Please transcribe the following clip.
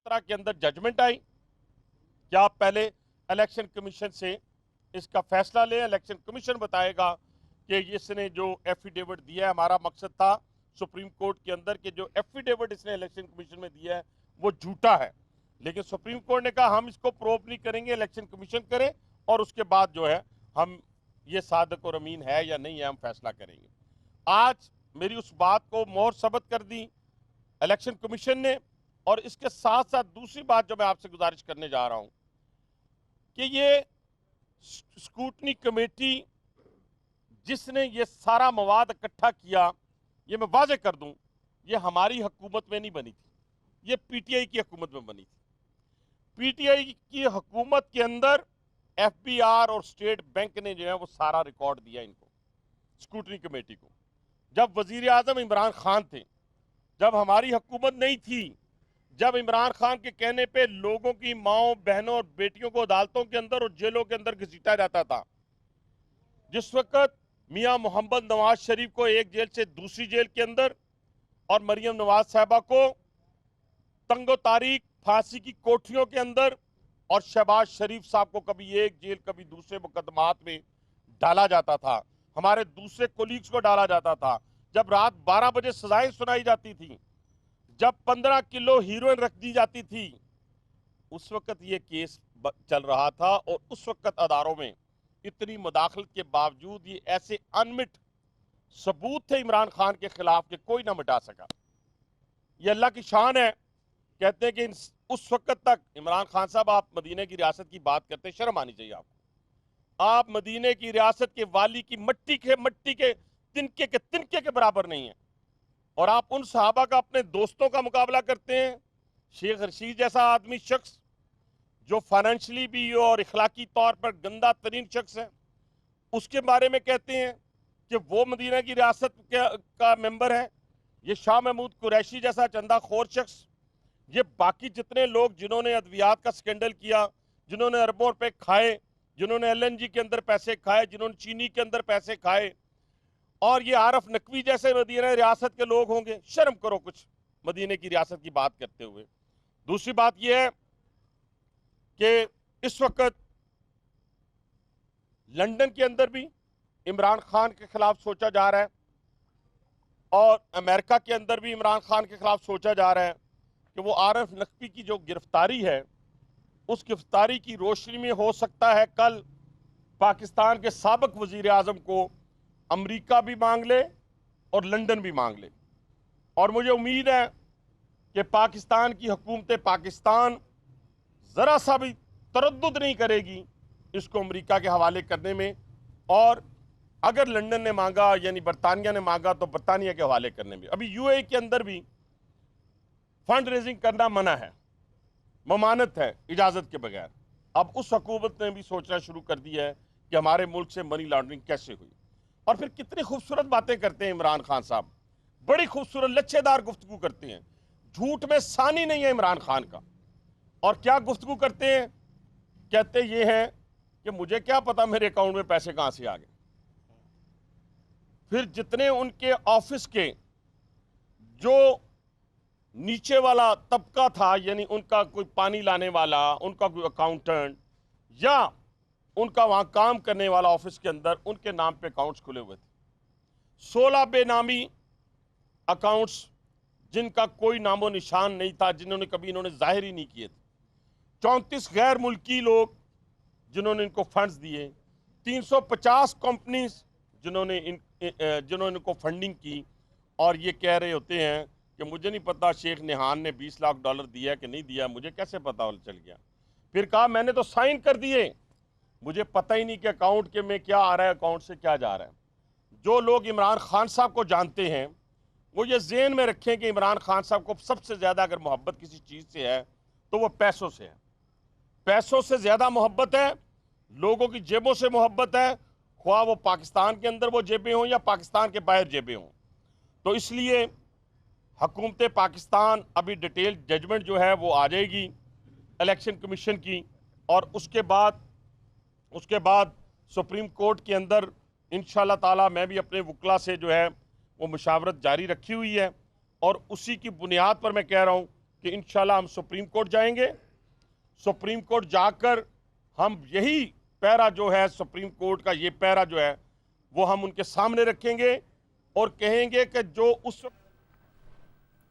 17 के अंदर जजमेंट आई कि आप पहले इलेक्शन कमीशन से इसका फैसला लें। इलेक्शन कमीशन बताएगा कि इसने जो एफिडेविट दिया है, हमारा मकसद था सुप्रीम कोर्ट के अंदर कि जो एफिडेविट इसने इलेक्शन कमीशन में दिया है वो झूठा है, लेकिन सुप्रीम कोर्ट ने कहा हम इसको प्रूव नहीं करेंगे, इलेक्शन कमीशन करे और उसके बाद जो है हम ये सादिक और अमीन है या नहीं है हम फैसला करेंगे। आज मेरी उस बात को मोहर सबत कर दी इलेक्शन कमीशन ने। और इसके साथ साथ दूसरी बात जो मैं आपसे गुजारिश करने जा रहा हूं कि ये स्क्रूटनी कमेटी जिसने ये सारा मवाद इकट्ठा किया, ये मैं वाजे कर दूं, ये हमारी हुकूमत में नहीं बनी थी, ये पीटीआई की हुकूमत में बनी थी। पीटीआई की हुकूमत के अंदर एफबीआर और स्टेट बैंक ने जो है वो सारा रिकॉर्ड दिया इनको, स्क्रूटनी कमेटी को। जब वजीर आजम इमरान खान थे, जब हमारी हुकूमत नहीं थी, जब इमरान खान के कहने पे लोगों की माओ बहनों और बेटियों को अदालतों के अंदर और जेलों के अंदर घसीटा जाता था, जिस वक्त मियां मोहम्मद नवाज शरीफ को एक जेल से दूसरी जेल के अंदर और मरियम नवाज साहबा को तंगो तारीख फांसी की कोठरियों के अंदर और शहबाज शरीफ साहब को कभी एक जेल कभी दूसरे मुकदमात में डाला जाता था, हमारे दूसरे कोलीग्स को डाला जाता था, जब रात 12 बजे सजाएं सुनाई जाती थी, जब 15 किलो हीरोइन रख दी जाती थी, उस वक्त ये केस चल रहा था। और उस वक्त अदारों में इतनी मुदाखलत के बावजूद ये ऐसे अनमिट सबूत थे इमरान खान के खिलाफ कि कोई ना मिटा सका। ये अल्लाह की शान है। कहते हैं कि उस वक्त तक इमरान खान साहब, आप मदीने की रियासत की बात करते हैं, शर्म आनी चाहिए आपको। आप मदीने की रियासत के वाली की मट्टी के तिनके के बराबर नहीं है, और आप उन सहाबा का अपने दोस्तों का मुकाबला करते हैं। शेख रशीद जैसा आदमी शख्स जो फाइनेंशियली भी और इखलाकी तौर पर गंदा तरीन शख्स है, उसके बारे में कहते हैं कि वो मदीना की रियासत का मेंबर है। ये शाह महमूद कुरैशी जैसा चंदाखोर शख्स, ये बाकी जितने लोग जिन्होंने अद्वियात का स्कैंडल किया, जिन्होंने अरबों रुपए खाए, जिन्होंने एलएनजी के अंदर पैसे खाए, जिन्होंने चीनी के अंदर पैसे खाए, और ये आरफ नकवी जैसे मदीना रियासत के लोग होंगे। शर्म करो कुछ मदीने की रियासत की बात करते हुए। दूसरी बात यह है कि इस वक्त लंदन के अंदर भी इमरान खान के खिलाफ सोचा जा रहा है, और अमेरिका के अंदर भी इमरान खान के खिलाफ सोचा जा रहा है कि वो आरफ नकवी की जो गिरफ्तारी है, उस गिरफ्तारी की रोशनी में हो सकता है कल पाकिस्तान के साबिक वजीर आजम को अमेरिका भी मांग ले और लंदन भी मांग ले। और मुझे उम्मीद है कि पाकिस्तान की हुकूमत पाकिस्तान ज़रा सा भी तरद्दुद नहीं करेगी इसको अमेरिका के हवाले करने में, और अगर लंदन ने मांगा यानी बरतानिया ने मांगा तो बरतानिया के हवाले करने में। अभी यूएई के अंदर भी फंड रेजिंग करना मना है, ममानत है इजाज़त के बगैर। अब उस हुकूमत ने भी सोचना शुरू कर दिया है कि हमारे मुल्क से मनी लॉन्ड्रिंग कैसे हुई। और फिर कितनी खूबसूरत बातें करते हैं इमरान खान साहब, बड़ी खूबसूरत लच्छेदार गुफ्तगू करते हैं, झूठ में सानी नहीं है इमरान खान का। और क्या गुफ्तगू करते हैं, कहते ये हैं कि मुझे क्या पता मेरे अकाउंट में पैसे कहां से आ गए। फिर जितने उनके ऑफिस के जो नीचे वाला तबका था, यानी उनका कोई पानी लाने वाला, उनका कोई अकाउंटेंट या उनका वहां काम करने वाला ऑफिस के अंदर, उनके नाम पे अकाउंट्स खुले हुए थे। 16 बेनामी अकाउंट्स जिनका कोई नामो निशान नहीं था, जिन्होंने कभी इन्होंने जाहिर ही नहीं किए थे। 34 गैर मुल्की लोग जिन्होंने इनको फंड्स दिए, 350 कंपनीज जिन्होंने इनको फंडिंग की। और ये कह रहे होते हैं कि मुझे नहीं पता शेख निहान ने $20 लाख दिया कि नहीं दिया, मुझे कैसे पता चल गया। फिर कहा मैंने तो साइन कर दिए, मुझे पता ही नहीं कि अकाउंट के में क्या आ रहा है, अकाउंट से क्या जा रहा है। जो लोग इमरान खान साहब को जानते हैं वो ये ज़हन में रखें कि इमरान खान साहब को सबसे ज़्यादा अगर मोहब्बत किसी चीज़ से है तो वो पैसों से है। पैसों से ज़्यादा मोहब्बत है, लोगों की जेबों से मोहब्बत है, ख्वाह वो पाकिस्तान के अंदर वो जेबें हों या पाकिस्तान के बाहर जेबें हों। तो इसलिए हुकूमत पाकिस्तान अभी डिटेल जजमेंट जो है वो आ जाएगी इलेक्शन कमीशन की, और उसके बाद सुप्रीम कोर्ट के अंदर इंशाल्लाह ताला मैं भी अपने वकला से जो है वो मुशावरत जारी रखी हुई है। और उसी की बुनियाद पर मैं कह रहा हूँ कि इंशाल्लाह हम सुप्रीम कोर्ट जाएंगे। सुप्रीम कोर्ट जाकर हम यही पैरा जो है सुप्रीम कोर्ट का, ये पैरा जो है वो हम उनके सामने रखेंगे और कहेंगे कि जो उस